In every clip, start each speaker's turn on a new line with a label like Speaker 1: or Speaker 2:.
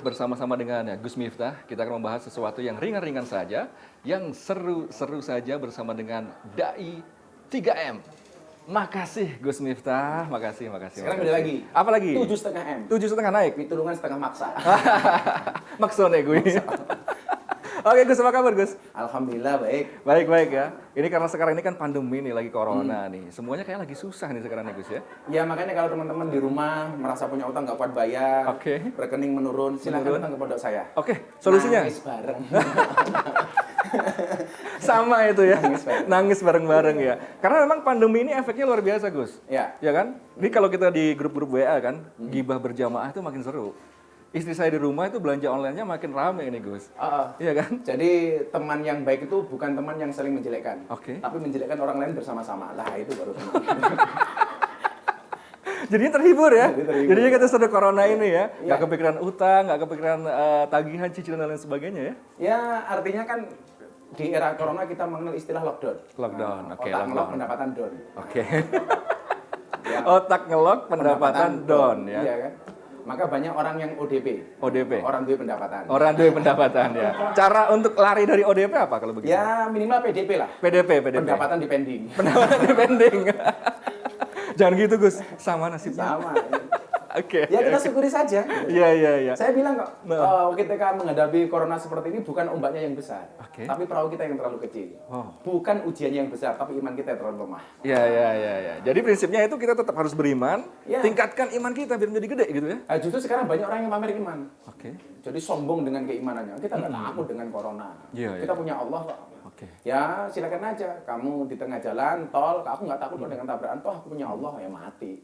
Speaker 1: bersama-sama dengan Gus Miftah. Kita akan membahas sesuatu yang ringan-ringan saja, yang seru-seru saja bersama dengan Dai 3M. Makasih Gus Miftah, makasih.
Speaker 2: Sekarang beda lagi.
Speaker 1: Apa lagi?
Speaker 2: 7,5 M.
Speaker 1: 7,5 naik.
Speaker 2: Pitulungan setengah maksa.
Speaker 1: Maksudnya gue. Oke Gus, apa kabar Gus?
Speaker 2: Alhamdulillah baik.
Speaker 1: Baik ya. Ini karena sekarang ini kan pandemi nih, lagi corona nih. Semuanya kayak lagi susah nih sekarang nih Gus ya.
Speaker 2: Ya makanya kalau teman-teman di rumah merasa punya utang nggak kuat bayar, rekening menurun, silakan datang ke pondok saya.
Speaker 1: Oke, solusinya?
Speaker 2: Nangis bareng.
Speaker 1: Sama itu ya, nangis bareng-bareng ya. Karena memang pandemi ini efeknya luar biasa Gus.
Speaker 2: Ya.
Speaker 1: Ya kan? Ini kalau kita di grup-grup WA kan, gibah berjamaah itu makin seru. Istri saya di rumah itu belanja online-nya makin rame ini Gus. Iya kan?
Speaker 2: Jadi teman yang baik itu bukan teman yang saling menjelekkan, tapi menjelekkan orang lain bersama-sama. Lah itu baru teman.
Speaker 1: Jadinya terhibur ya.
Speaker 2: Terhibur.
Speaker 1: Jadinya kita sudah corona ini ya. Nggak kepikiran utang, nggak kepikiran tagihan, cicilan dan lain sebagainya ya.
Speaker 2: Ya artinya kan di era corona kita mengenal istilah lockdown.
Speaker 1: Lockdown, oke.
Speaker 2: Otak ngelok, pendapatan down.
Speaker 1: Oke.
Speaker 2: Ya.
Speaker 1: Otak ngelok, pendapatan down ya.
Speaker 2: Iya kan? Maka banyak orang yang ODP. Orang duit pendapatan.
Speaker 1: Orang duit pendapatan ya. Cara untuk lari dari ODP apa kalau begitu?
Speaker 2: Ya minimal PDP lah.
Speaker 1: PDP.
Speaker 2: Pendapatan depending.
Speaker 1: Pendapatan depending. Jangan gitu Gus, sama nasibnya.
Speaker 2: Sama.
Speaker 1: Oke.
Speaker 2: Ya kita syukuri saja.
Speaker 1: Iya.
Speaker 2: Saya bilang kok, ketika menghadapi corona seperti ini bukan ombaknya yang besar, tapi perahu kita yang terlalu kecil. Bukan ujiannya yang besar, tapi iman kita yang terlalu lemah.
Speaker 1: Iya. Jadi prinsipnya itu kita tetap harus beriman, tingkatkan iman kita biar menjadi gede gitu ya.
Speaker 2: Justru sekarang banyak orang yang pamer iman.
Speaker 1: Oke.
Speaker 2: Jadi sombong dengan keimanannya. Kita nggak takut dengan corona. Kita punya Allah kok. Ya silakan aja. Kamu di tengah jalan tol, aku nggak takut dengan tabrakan. Toh aku punya Allah ya mati.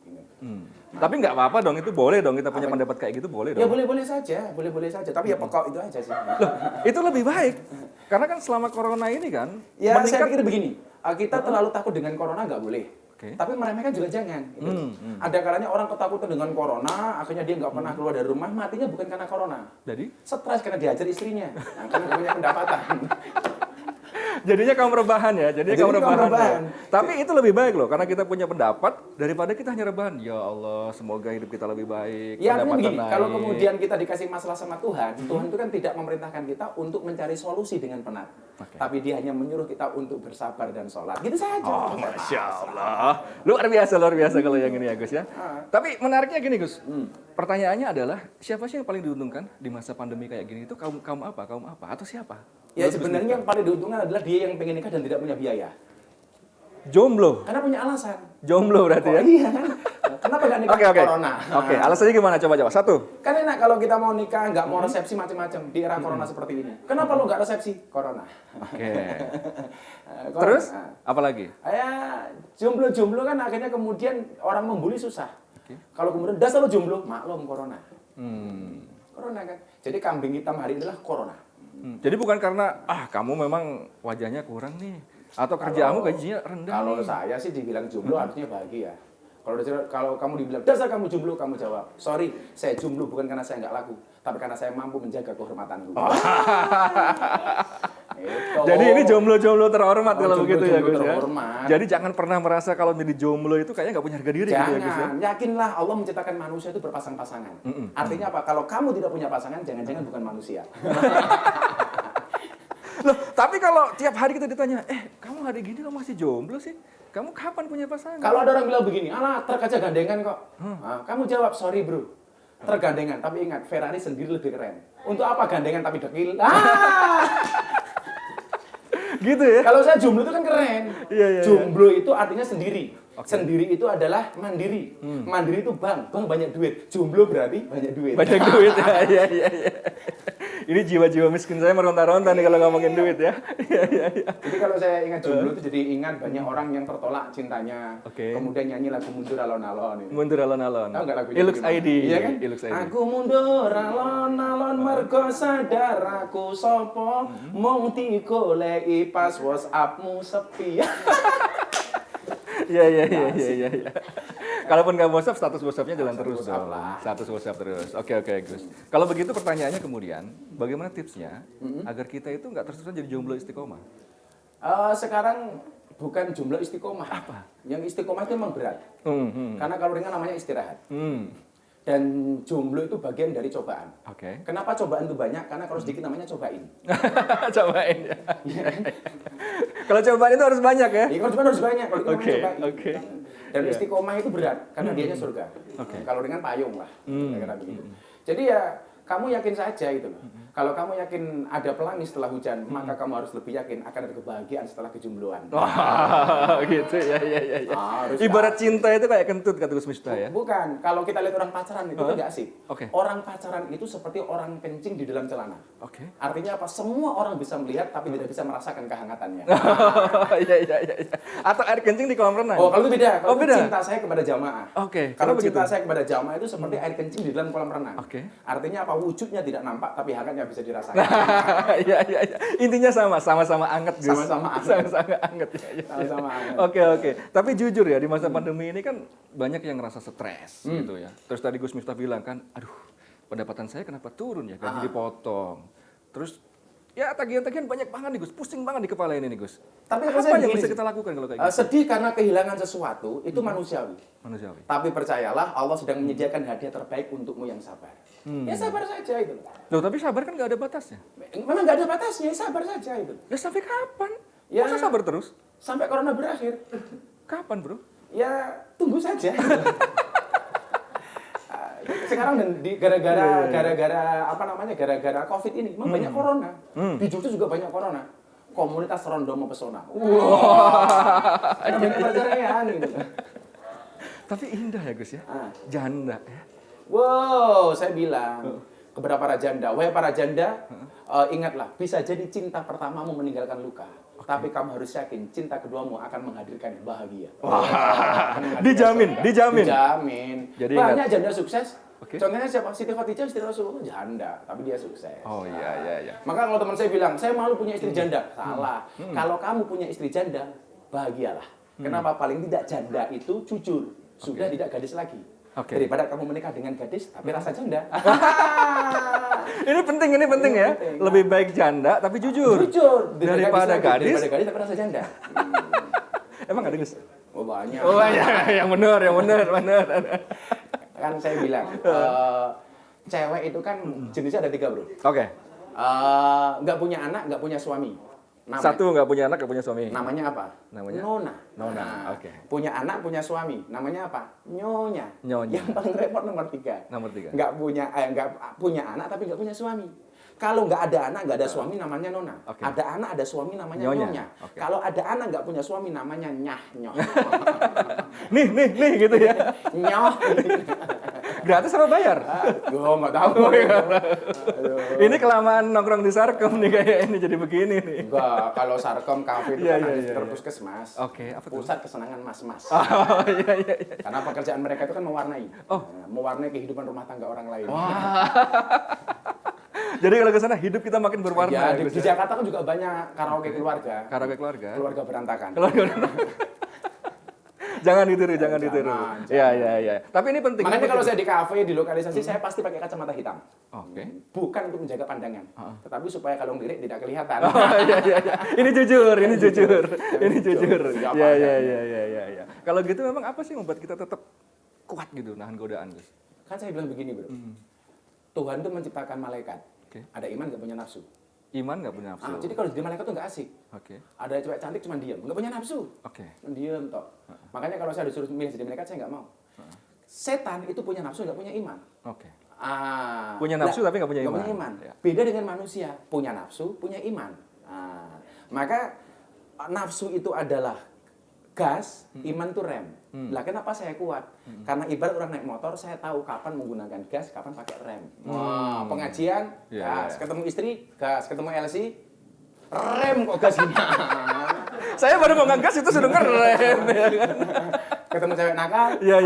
Speaker 1: Tapi nggak apa-apa dong, itu boleh dong kita punya pendapat kayak gitu, boleh dong.
Speaker 2: Ya boleh-boleh saja. Tapi ya pokok itu aja sih.
Speaker 1: Loh, itu lebih baik. Karena kan selama corona ini kan
Speaker 2: ya saya pikir begini, kita terlalu takut dengan corona nggak boleh. Tapi meremehkan juga jangan. Ada kalanya orang ketakutan dengan corona, akhirnya dia nggak pernah keluar dari rumah, matinya bukan karena corona.
Speaker 1: Jadi?
Speaker 2: Stres karena dihajar istrinya, karena nggak punya pendapatan.
Speaker 1: Jadinya kaum rebahan ya, kaum rebahan. Ya. Tapi itu lebih baik loh, karena kita punya pendapat daripada kita hanya rebahan. Ya Allah, semoga hidup kita lebih baik.
Speaker 2: Ya begini, kalau kemudian kita dikasih masalah sama Tuhan, Tuhan itu kan tidak memerintahkan kita untuk mencari solusi dengan penat. Tapi dia hanya menyuruh kita untuk bersabar dan sholat. Gitu saja.
Speaker 1: Oh, Masya Allah. Luar biasa kalau yang ini ya Gus ya. Tapi menariknya gini Gus, pertanyaannya adalah siapa sih yang paling diuntungkan di masa pandemi kayak gini itu kaum apa atau siapa?
Speaker 2: Ya sebenarnya yang paling diuntungkan adalah dia yang pengen nikah dan tidak punya biaya.
Speaker 1: Jomblo?
Speaker 2: Karena punya alasan.
Speaker 1: Jomblo berarti ya?
Speaker 2: Iya kan? Kenapa nggak nikah corona?
Speaker 1: Oke, alasannya gimana? Coba. Satu.
Speaker 2: Kan enak kalau kita mau nikah, nggak mau resepsi macam-macam di era corona seperti ini. Kenapa lo nggak resepsi? Corona.
Speaker 1: Oke. Terus? Apa lagi?
Speaker 2: Ya, jomblo kan akhirnya kemudian orang membuli susah. Kalau kemudian dasar lo jomblo, maklum corona. Corona kan. Jadi kambing hitam hari ini adalah corona.
Speaker 1: Jadi bukan karena kamu memang wajahnya kurang nih atau kerjamu gajinya rendah.
Speaker 2: Kalau saya sih dibilang jomblo harusnya bahagia. Kalau kamu dibilang dasar kamu jomblo, kamu jawab, sorry, saya jomblo bukan karena saya nggak laku, tapi karena saya mampu menjaga kehormatanku.
Speaker 1: Jadi ini jomblo terhormat kalau begitu ya Gus ya.
Speaker 2: Terhormat.
Speaker 1: Jadi jangan pernah merasa kalau jadi jomblo itu kayaknya nggak punya harga diri gitu ya Gus ya.
Speaker 2: Yakinlah Allah menciptakan manusia itu berpasang-pasangan. Artinya apa? Kalau kamu tidak punya pasangan, jangan-jangan bukan manusia.
Speaker 1: Loh, tapi kalau tiap hari kita ditanya, kamu hari gini kok masih jomblo sih? Kamu kapan punya pasangan?
Speaker 2: Kalau ada orang bilang begini, alah truk aja gandengan kok. Kamu jawab, sorry bro, tergandengan. Tapi ingat, Ferrari sendiri lebih keren. Untuk apa gandengan tapi dekil?
Speaker 1: Gitu ya?
Speaker 2: Kalau saya jomblo itu kan keren.
Speaker 1: Iya.
Speaker 2: Jomblo itu artinya sendiri. Sendiri itu adalah mandiri. Mandiri itu bank banyak duit. Jomblo berarti banyak duit.
Speaker 1: Banyak duit ya. Iya. Ini jiwa-jiwa miskin saya meronta-ronta nih kalau ngomongin duit ya. Iya.
Speaker 2: Jadi kalau saya ingat jomblo itu jadi ingat banyak orang yang tertolak cintanya. Kemudian nyanyi lagu Mundur Alon-Alon.
Speaker 1: Mundur Alon-Alon.
Speaker 2: Tahu nggak lagunya?
Speaker 1: Ilux ID.
Speaker 2: Iya kan?
Speaker 1: Ilux ID.
Speaker 2: Aku mundur alon-alon mergo sadar aku sapa mung digoleki pas WhatsApp-mu sepi.
Speaker 1: Iya. Kalaupun nggak WhatsApp, status WhatsApp-nya jalan terus dong. Status WhatsApp terus. Oke Gus. Kalau begitu pertanyaannya kemudian, bagaimana tipsnya agar kita itu nggak terus-terusan jadi jomblo istiqomah?
Speaker 2: Sekarang bukan jomblo istiqomah.
Speaker 1: Apa?
Speaker 2: Yang istiqomah itu memang berat. Karena kalau ringan namanya istirahat. Dan jomblo itu bagian dari cobaan.
Speaker 1: Oke.
Speaker 2: Kenapa cobaan itu banyak? Karena kalau sedikit namanya cobain.
Speaker 1: Cobain ya. Kalau cobaan itu harus banyak ya?
Speaker 2: Iya, kalau cobaan harus banyak. Kalau itu namanya cobain.
Speaker 1: Oke.
Speaker 2: Dan istiqomah itu berat karena dianya surga. Kalau dengan payung lah. Kira-kira begitu. Jadi ya kamu yakin saja itu loh. Kalau kamu yakin ada pelangi setelah hujan, maka kamu harus lebih yakin akan ada kebahagiaan setelah kejombloan.
Speaker 1: Wah, gitu ya. Ibarat cinta itu kayak kentut kata Gus Miftah ya.
Speaker 2: Bukan, kalau kita lihat orang pacaran itu tidak asik.
Speaker 1: Oke.
Speaker 2: Orang pacaran itu seperti orang kencing di dalam celana.
Speaker 1: Oke.
Speaker 2: Artinya apa? Semua orang bisa melihat tapi tidak bisa merasakan kehangatannya.
Speaker 1: Iya. Atau air kencing di kolam renang.
Speaker 2: Oh, kalau itu beda. Kalau itu
Speaker 1: beda.
Speaker 2: cinta saya kepada jamaah.
Speaker 1: Oke.
Speaker 2: Kalau cinta saya kepada jamaah itu seperti air kencing di dalam kolam renang.
Speaker 1: Oke.
Speaker 2: Artinya apa? Wujudnya tidak nampak tapi hangatnya bisa dirasakan.
Speaker 1: Iya. Intinya sama-sama anget, Gus.
Speaker 2: Sama-sama anget.
Speaker 1: Iya.
Speaker 2: Sama-sama anget.
Speaker 1: Oke. Tapi jujur ya, di masa pandemi ini kan banyak yang ngerasa stres gitu ya. Terus tadi Gus Miftah bilang kan, aduh, pendapatan saya kenapa turun ya? Gaji dipotong. Terus ya tagihan-tagihan banyak banget nih Gus, pusing banget di kepala ini nih Gus.
Speaker 2: Tapi
Speaker 1: apa yang bisa kita lakukan kalau kayak gitu?
Speaker 2: Sedih karena kehilangan sesuatu itu manusiawi. Tapi percayalah Allah sedang menyediakan hadiah terbaik untukmu yang sabar. Ya sabar saja itu.
Speaker 1: Loh, tapi sabar kan nggak ada batasnya.
Speaker 2: Memang nggak ada batasnya, sabar saja itu.
Speaker 1: Ya sampai kapan?
Speaker 2: Ya,
Speaker 1: masa sabar terus?
Speaker 2: Sampai corona berakhir.
Speaker 1: Kapan bro?
Speaker 2: Ya tunggu saja. Sekarang gara-gara COVID ini memang banyak corona. Di Jogja juga banyak corona. Komunitas Rondomo Pesona. Banyak perceraian gitu.
Speaker 1: Tapi indah ya Gus ya. Janda ya.
Speaker 2: Wow, saya bilang kepada para janda, wahai para janda, ingatlah, bisa jadi cinta pertamamu meninggalkan luka. Tapi kamu harus yakin cinta keduamu akan menghadirkan bahagia.
Speaker 1: Dijamin.
Speaker 2: Jadi banyak janda sukses. Contohnya siapa? Siti Khadijah, istri Rasulullah, janda, tapi dia sukses.
Speaker 1: Oh iya.
Speaker 2: Maka kalau teman saya bilang, saya malu punya istri janda, salah. Kalau kamu punya istri janda, bahagialah. Kenapa? Paling tidak janda itu jujur, sudah tidak gadis lagi. Daripada kamu menikah dengan gadis, tapi rasa janda.
Speaker 1: Ini penting ya. Lebih baik janda, tapi jujur. Daripada gadis,
Speaker 2: tapi rasa janda.
Speaker 1: Emang ada Gus?
Speaker 2: Oh banyak.
Speaker 1: Oh iya, yang benar.
Speaker 2: Kan saya bilang, cewek itu kan jenisnya ada 3 bro.
Speaker 1: Oke.
Speaker 2: Nggak punya anak, nggak punya suami.
Speaker 1: Satu nggak punya anak, nggak punya suami.
Speaker 2: Namanya apa?
Speaker 1: Namanya? Nona. Oke.
Speaker 2: Punya anak, punya suami. Namanya apa? Nyonya.
Speaker 1: Nyonya.
Speaker 2: Yang paling repot nomor 3.
Speaker 1: Nomor 3.
Speaker 2: Nggak punya anak tapi nggak punya suami. Kalau nggak ada anak, nggak ada suami, namanya nona. Ada anak, ada suami, namanya nyonya. Kalau ada anak, nggak punya suami, namanya nyoh.
Speaker 1: nih gitu ya.
Speaker 2: Nyoh.
Speaker 1: Gratis apa bayar?
Speaker 2: Gue nggak tahu.
Speaker 1: Ini kelamaan nongkrong di Sarkom nih kayak ini jadi begini nih.
Speaker 2: Enggak, kalau Sarkom kafe itu kan ada Puskesmas.
Speaker 1: Oke, apa tuh?
Speaker 2: Pusat kesenangan mas-mas.
Speaker 1: Oh iya.
Speaker 2: Karena pekerjaan mereka itu kan mewarnai. Mewarnai kehidupan rumah tangga orang lain.
Speaker 1: Wah. Jadi kalau ke sana hidup kita makin berwarna.
Speaker 2: Ya, di Jakarta kan juga banyak karaoke keluarga. Keluarga berantakan.
Speaker 1: Jangan ditiru. Iya. Tapi ini penting.
Speaker 2: Makanya kalau saya di kafe, di lokalisasi, saya pasti pakai kacamata hitam.
Speaker 1: Oke.
Speaker 2: Bukan untuk menjaga pandangan, tetapi supaya kalau ngelirik tidak kelihatan.
Speaker 1: Iya. Ini jujur. Iya. Kalau gitu memang apa sih membuat kita tetap kuat gitu nahan godaan, Gus?
Speaker 2: Kan saya bilang begini, bro. Tuhan itu menciptakan malaikat. Ada iman nggak punya nafsu.
Speaker 1: Iman nggak punya nafsu.
Speaker 2: Jadi kalau jadi malaikat tuh nggak asik. Ada cewek cantik cuma diam, nggak punya nafsu. Diam toh. Makanya kalau saya disuruh milih jadi malaikat, saya nggak mau. Setan itu punya nafsu, nggak punya iman.
Speaker 1: Punya nafsu tapi nggak punya iman.
Speaker 2: Beda dengan manusia, punya nafsu, punya iman. Maka nafsu itu adalah gas, iman itu rem. Lah kenapa saya kuat? Karena ibarat orang naik motor, saya tahu kapan menggunakan gas, kapan pakai rem. Pengajian, gas. Ketemu istri, gas. Ketemu LC, rem kok gas gini.
Speaker 1: Saya baru mau ngegas itu sudah ngerem.
Speaker 2: Ketemu cewek nakal.
Speaker 1: Iya.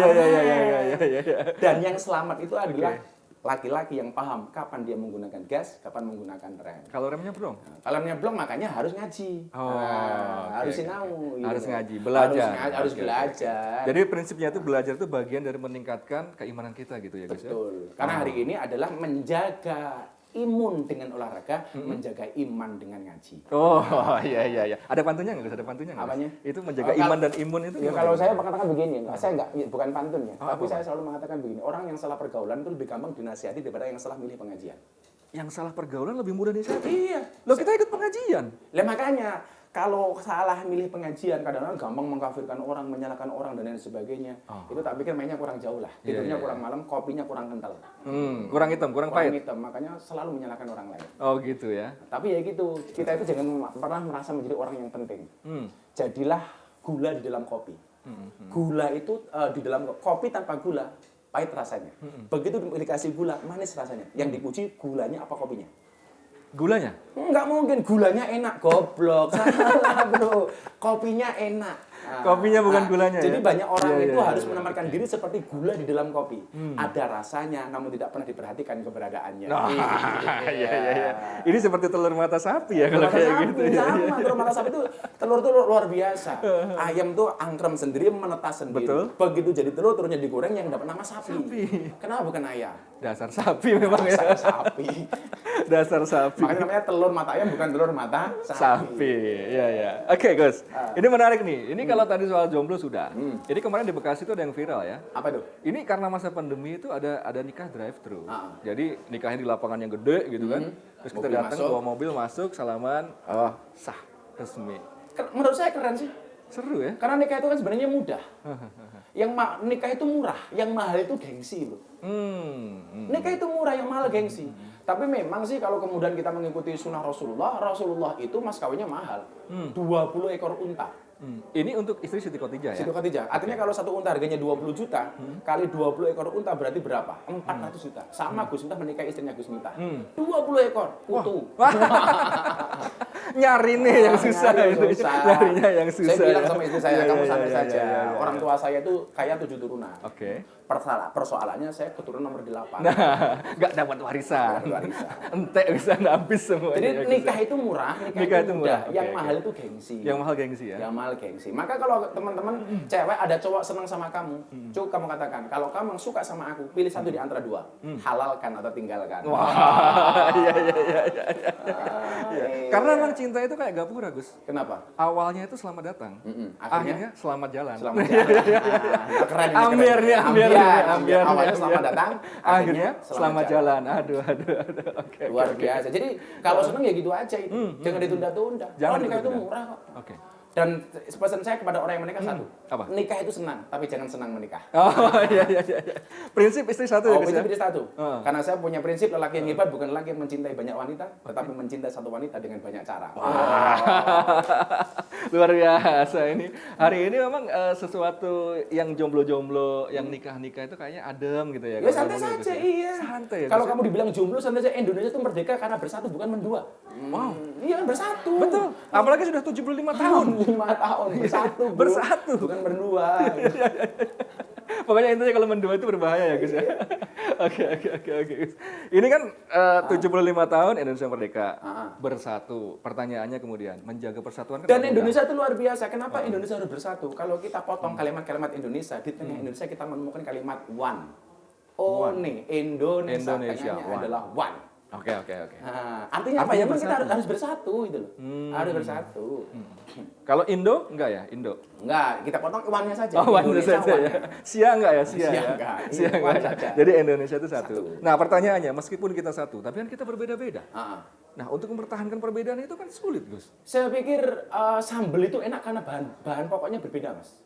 Speaker 2: Dan yang selamat itu adalah laki-laki yang paham kapan dia menggunakan gas, kapan menggunakan rem.
Speaker 1: Kalau remnya blong?
Speaker 2: Kalau remnya blong makanya harus ngaji. Harus sinau.
Speaker 1: Harus ngaji, belajar.
Speaker 2: Harus belajar.
Speaker 1: Jadi prinsipnya itu belajar itu bagian dari meningkatkan keimanan kita gitu ya guys.
Speaker 2: Betul. Karena hari ini adalah menjaga imun dengan olahraga, menjaga iman dengan ngaji.
Speaker 1: Oh, iya. Ada pantunnya nggak Gus? Ada pantunnya nggak?
Speaker 2: Apanya?
Speaker 1: Itu menjaga iman dan imun itu
Speaker 2: Ya
Speaker 1: gimana?
Speaker 2: kalau saya mengatakan begini, saya enggak, bukan pantun ya, tapi
Speaker 1: apa?
Speaker 2: saya selalu mengatakan begini, orang yang salah pergaulan itu lebih gampang dinasihati daripada yang salah milih pengajian.
Speaker 1: Yang salah pergaulan lebih mudah disihati.
Speaker 2: Iya.
Speaker 1: Loh, kita ikut pengajian.
Speaker 2: Lah makanya kalau salah milih pengajian kadang-kadang gampang mengkafirkan orang, menyalahkan orang dan lain sebagainya. Itu tak pikir mainnya kurang jauh lah. Tidurnya kurang malam, kopinya kurang kental.
Speaker 1: Kurang hitam, kurang
Speaker 2: Kurang
Speaker 1: pahit.
Speaker 2: hitam, makanya selalu menyalahkan orang lain.
Speaker 1: Oh gitu ya.
Speaker 2: Tapi ya gitu, kita itu jangan pernah merasa menjadi orang yang penting. Jadilah gula di dalam kopi. Gula itu di dalam kopi tanpa gula, pahit rasanya. Begitu dikasih gula, manis rasanya. Yang dipuji gulanya apa kopinya?
Speaker 1: Gulanya?
Speaker 2: Enggak mungkin, gulanya enak, goblok. Salah bro, kopinya enak.
Speaker 1: Kopinya bukan gulanya
Speaker 2: Jadi
Speaker 1: ya?
Speaker 2: banyak orang
Speaker 1: Iya,
Speaker 2: itu
Speaker 1: iya,
Speaker 2: harus
Speaker 1: iya.
Speaker 2: menempatkan diri seperti gula di dalam kopi. Ada rasanya, namun tidak pernah diperhatikan keberadaannya.
Speaker 1: Iya. Ini seperti telur mata sapi ya kalau
Speaker 2: Mata
Speaker 1: kayak
Speaker 2: sapi,
Speaker 1: gitu ya.
Speaker 2: sama, telur mata sapi itu telur tuh luar biasa. Ayam tuh angkrem sendiri, menetas sendiri.
Speaker 1: Betul.
Speaker 2: Begitu jadi telur, turunnya digoreng yang dapat nama sapi. Kenapa bukan ayam?
Speaker 1: Dasar sapi memang ya.
Speaker 2: Dasar sapi.
Speaker 1: Dasar sapi.
Speaker 2: Makanya namanya telur mata ayam bukan telur mata
Speaker 1: Sapi, iya. Oke, Gus. Ini menarik nih. Ini kalau tadi soal jomblo sudah. Ini kemarin di Bekasi itu ada yang viral ya.
Speaker 2: Apa tuh?
Speaker 1: Ini karena masa pandemi itu ada nikah drive-thru.
Speaker 2: Ah.
Speaker 1: Jadi nikahnya di lapangan yang gede gitu kan. Terus kita
Speaker 2: Mobil
Speaker 1: datang
Speaker 2: masuk.
Speaker 1: bawa mobil masuk, salaman, sah, resmi.
Speaker 2: Menurut saya keren sih.
Speaker 1: Seru ya?
Speaker 2: Karena nikah itu kan sebenarnya mudah. Yang nikah itu murah, yang mahal itu gengsi loh. Nikah itu murah, yang mahal gengsi. Tapi memang sih kalau kemudian kita mengikuti sunnah Rasulullah itu mas kawinnya mahal. 20 ekor unta.
Speaker 1: Ini untuk istri Siti Khotijah ya?
Speaker 2: Siti Khotijah. Artinya kalau satu unta harganya 20 juta, kali 20 ekor unta berarti berapa? 400 juta. Sama Gus Miftah menikahi istrinya Gus Miftah. 20 ekor utuh.
Speaker 1: Nyari nih yang susah itu. Nyarinya yang susah.
Speaker 2: Saya bilang
Speaker 1: ya.
Speaker 2: sama istri saya,
Speaker 1: Iya,
Speaker 2: kamu
Speaker 1: iya,
Speaker 2: santai
Speaker 1: iya,
Speaker 2: saja.
Speaker 1: iya, iya.
Speaker 2: Orang tua saya itu kaya 7 turunan.
Speaker 1: Oke.
Speaker 2: Persoalannya saya keturunan nomor 8.
Speaker 1: Nah, nggak dapat warisan.
Speaker 2: Nggak dapat warisan.
Speaker 1: Entek bisa habis semuanya.
Speaker 2: Jadi
Speaker 1: ya, Gus.
Speaker 2: nikah itu murah,
Speaker 1: Nikah itu murah.
Speaker 2: mudah. Yang
Speaker 1: Oke,
Speaker 2: mahal
Speaker 1: oke.
Speaker 2: itu gengsi.
Speaker 1: Yang mahal gengsi ya?
Speaker 2: Yang mahal gengsi. Maka kalau teman-teman cewek ada cowok senang sama kamu, coba kamu katakan, kalau kamu suka sama aku, pilih satu di antara dua. Halalkan atau tinggalkan.
Speaker 1: Wah, iya.
Speaker 2: Iya.
Speaker 1: Karena memang cinta itu kayak gapura, Gus.
Speaker 2: Kenapa?
Speaker 1: Awalnya itu selamat datang. Akhirnya selamat jalan.
Speaker 2: Selamat jalan. Nah, keren ini.
Speaker 1: Ambiar nih, ambiar.
Speaker 2: Awalnya selamat datang,
Speaker 1: Akhirnya selamat jalan. Aduh. Oke.
Speaker 2: Luar biasa. Jadi kalau seneng ya gitu aja itu. Jangan ditunda-tunda.
Speaker 1: Jangan
Speaker 2: Kalau nikah itu
Speaker 1: ditunda.
Speaker 2: murah kok.
Speaker 1: Oke.
Speaker 2: Dan pesan saya kepada orang yang menikah satu.
Speaker 1: Apa?
Speaker 2: Nikah itu senang, tapi jangan senang menikah.
Speaker 1: Oh, iya. Prinsip istri satu ya, Gus ya?
Speaker 2: Prinsip satu. Karena saya punya prinsip lelaki yang hebat bukan lelaki yang mencintai banyak wanita, tetapi mencintai satu wanita dengan banyak cara.
Speaker 1: Luar biasa ini. Hari ini memang sesuatu yang jomblo-jomblo, yang nikah-nikah itu kayaknya adem gitu ya.
Speaker 2: Ya
Speaker 1: kalau
Speaker 2: santai
Speaker 1: ngomongin, Gus
Speaker 2: saja,
Speaker 1: ya.
Speaker 2: iya.
Speaker 1: Santai ya.
Speaker 2: Kalau
Speaker 1: Gus ya?
Speaker 2: kamu dibilang jomblo, santai saja. Indonesia itu merdeka karena bersatu, bukan mendua.
Speaker 1: Wow.
Speaker 2: Iya kan bersatu.
Speaker 1: Betul. Apalagi sudah 75 tahun.
Speaker 2: 5 tahun bersatu, bro.
Speaker 1: Bersatu.
Speaker 2: Bukan berdua.
Speaker 1: Pokoknya intinya kalau mendua itu berbahaya ya Gus ya. Oke Gus. Ini kan 75 tahun Indonesia merdeka. Bersatu. Pertanyaannya kemudian menjaga persatuan kan
Speaker 2: Dan
Speaker 1: nggak
Speaker 2: Indonesia itu luar biasa. Kenapa Indonesia harus bersatu? Kalau kita potong kalimat-kalimat Indonesia, di tengah Indonesia kita menemukan kalimat one. Indonesia. Kayaknya
Speaker 1: one.
Speaker 2: adalah one.
Speaker 1: Oke.
Speaker 2: Nah, artinya apa ya? Memang kita harus bersatu gitu loh. Harus bersatu.
Speaker 1: Kalau Indo enggak ya? Indo.
Speaker 2: Enggak, kita potong one-nya saja.
Speaker 1: Oh, one
Speaker 2: Indonesia
Speaker 1: saja ya.
Speaker 2: one-nya.
Speaker 1: Sia enggak ya? Sia
Speaker 2: Sia
Speaker 1: ya?
Speaker 2: enggak.
Speaker 1: Sia
Speaker 2: One
Speaker 1: enggak ya?
Speaker 2: saja.
Speaker 1: Jadi Indonesia itu satu. Nah, pertanyaannya meskipun kita satu, tapi kan kita berbeda-beda. Nah, untuk mempertahankan perbedaan itu kan sulit, Gus.
Speaker 2: Saya pikir sambal itu enak karena bahan pokoknya berbeda, Mas.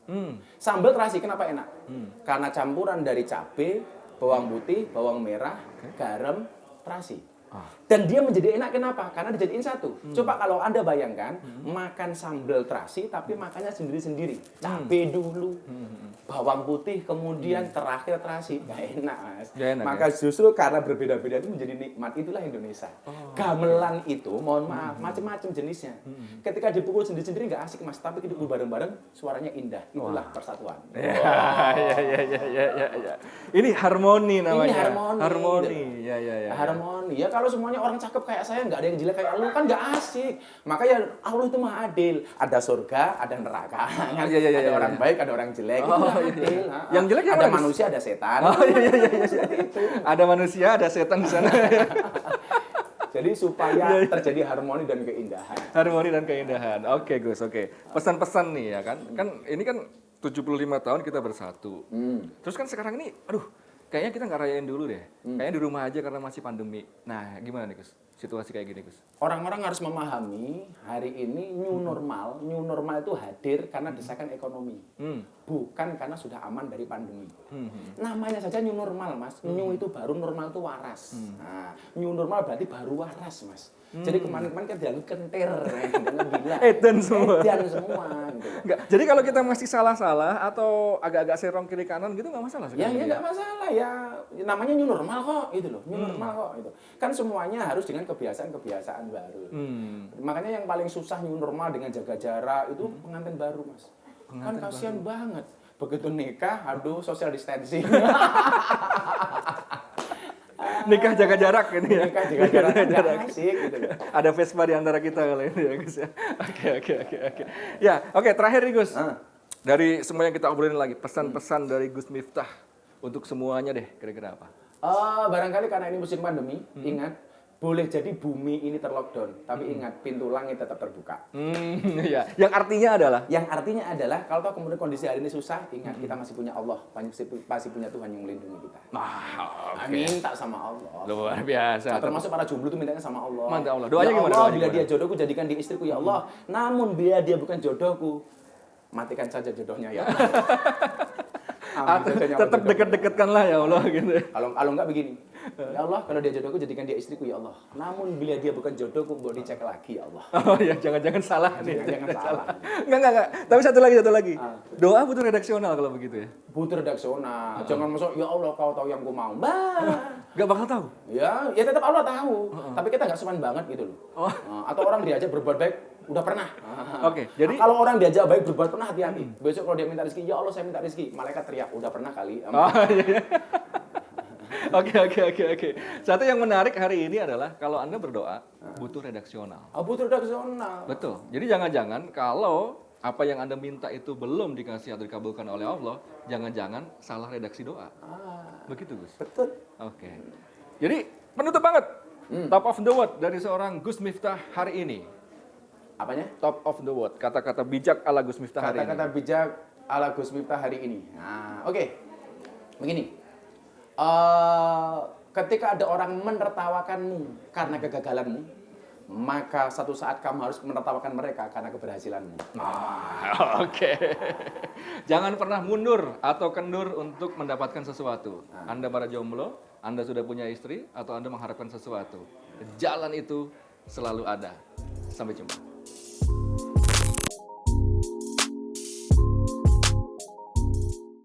Speaker 2: Sambal terasi kenapa enak? Karena campuran dari cabai, bawang putih, bawang merah, garam, terasi. Dan dia menjadi enak kenapa? Karena dijadiin satu. Coba kalau Anda bayangkan makan sambal terasi tapi makannya sendiri-sendiri. Cabai dulu, bawang putih, kemudian terakhir terasi. Nggak enak, Mas.
Speaker 1: Nggak enak,
Speaker 2: Maka justru karena berbeda-beda itu menjadi nikmat. Itulah Indonesia. Gamelan itu, mohon maaf, macam-macam jenisnya. Ketika dipukul sendiri-sendiri nggak asik, Mas. Tapi dipukul bareng-bareng, suaranya indah. Itulah persatuan.
Speaker 1: Ya. Ini harmoni namanya.
Speaker 2: Ini harmoni.
Speaker 1: Harmoni. Ya.
Speaker 2: Harmoni. Ya kalau semuanya orang cakep kayak saya, nggak ada yang jelek kayak lu, kan nggak asik. Makanya Allah itu maha adil. Ada surga, ada neraka. Ada orang baik, ada orang jelek. Itu nggak adil.
Speaker 1: Yang jelek yang
Speaker 2: ada
Speaker 1: mana?
Speaker 2: manusia, ada setan.
Speaker 1: Iya. Ada manusia, ada setan di sana.
Speaker 2: Jadi supaya terjadi harmoni dan keindahan.
Speaker 1: Harmoni dan keindahan. Oke, Gus, oke. Pesan-pesan nih ya kan. Kan ini kan 75 tahun kita bersatu. Terus kan sekarang ini, aduh, kayaknya kita nggak rayain dulu deh. Kayaknya di rumah aja karena masih pandemi. Nah, gimana nih, Gus? Situasi kayak gini, Gus.
Speaker 2: Orang-orang harus memahami hari ini new normal itu hadir karena desakan ekonomi. Bukan karena sudah aman dari pandemi. Namanya saja new normal, Mas. New itu baru, normal itu waras. Nah, new normal berarti baru waras, Mas. Jadi kemarin-kemarin kan bilang kentir, gila.
Speaker 1: Edan semua.
Speaker 2: Edan semua. Gitu.
Speaker 1: Enggak. Jadi kalau kita masih salah-salah atau agak-agak serong kiri kanan gitu nggak masalah
Speaker 2: Ya,
Speaker 1: sebenarnya?
Speaker 2: ya nggak masalah ya. Namanya new normal kok, itu loh. New normal kok, itu. Kan semuanya harus dengan kebiasaan-kebiasaan baru. Makanya yang paling susah new normal dengan jaga jarak itu pengantin baru, Mas. Kan kasihan banget. Begitu nikah, aduh social distancing.
Speaker 1: Nikah jaga jarak ini ya.
Speaker 2: Nikah jaga jarak asik gitu loh.
Speaker 1: Ada Vespa di antara kita kali ini ya, Gus ya. Oke. Ya, oke, terakhir nih, Gus. Dari semua yang kita obrolin lagi, pesan-pesan dari Gus Miftah untuk semuanya deh, kira-kira apa?
Speaker 2: Barangkali karena ini musim pandemi, ingat boleh jadi bumi ini terlockdown, tapi ingat pintu langit tetap terbuka.
Speaker 1: Iya. Yang artinya adalah
Speaker 2: Kalau tahu kemudian kondisi hari ini susah, ingat kita masih punya Allah, masih punya Tuhan yang melindungi kita. Minta sama Allah.
Speaker 1: Luar biasa.
Speaker 2: Nah, termasuk para jomblo itu mintanya sama Allah.
Speaker 1: Mantap Allah. Doanya
Speaker 2: ya
Speaker 1: gimana?
Speaker 2: Allah,
Speaker 1: Doanya
Speaker 2: bila
Speaker 1: gimana?
Speaker 2: dia jodohku jadikan dia istriku ya Allah. Namun bila dia bukan jodohku, matikan saja jodohnya ya Allah.
Speaker 1: Tetap deket-deketkanlah ya Allah gitu.
Speaker 2: Kalau enggak begini. Ya Allah, kalau dia jodohku jadikan dia istriku ya Allah. Namun bila dia bukan jodohku, boleh dicek lagi ya Allah.
Speaker 1: Oh ya, jangan salah nih.
Speaker 2: Jangan salah.
Speaker 1: Enggak. Tapi satu lagi. Doa butuh redaksional kalau begitu ya.
Speaker 2: Butuh redaksional. Jangan masuk ya Allah kau tahu yang ku mau.
Speaker 1: Enggak bakal tahu.
Speaker 2: Ya tetap Allah tahu. Tapi kita enggak sopan banget gitu loh. Atau orang diajak berbuat baik udah pernah.
Speaker 1: Oke, jadi
Speaker 2: kalau orang diajak baik berbuat pernah hati-hati. Besok kalau dia minta rezeki, ya Allah saya minta rezeki. Malaikat teriak, udah pernah kali.
Speaker 1: Oh, iya. Oke. Satu yang menarik hari ini adalah kalau Anda berdoa butuh redaksional.
Speaker 2: Butuh redaksional.
Speaker 1: Betul. Jadi jangan-jangan kalau apa yang Anda minta itu belum dikasih atau dikabulkan oleh Allah, jangan-jangan salah redaksi doa. Begitu, Gus?
Speaker 2: Betul.
Speaker 1: Oke. Jadi penutup banget. Top of the word dari seorang Gus Miftah hari ini.
Speaker 2: Apanya?
Speaker 1: Top of the word. Kata-kata bijak ala Gus Miftah hari ini.
Speaker 2: Kata-kata bijak ala Gus Miftah hari ini. Oke. Begini. Ketika ada orang menertawakanmu karena kegagalanmu, maka satu saat kamu harus menertawakan mereka karena keberhasilanmu.
Speaker 1: Oke. Jangan pernah mundur atau kendur untuk mendapatkan sesuatu. Anda para jomblo, Anda sudah punya istri, atau Anda mengharapkan sesuatu. Jalan itu selalu ada. Sampai jumpa.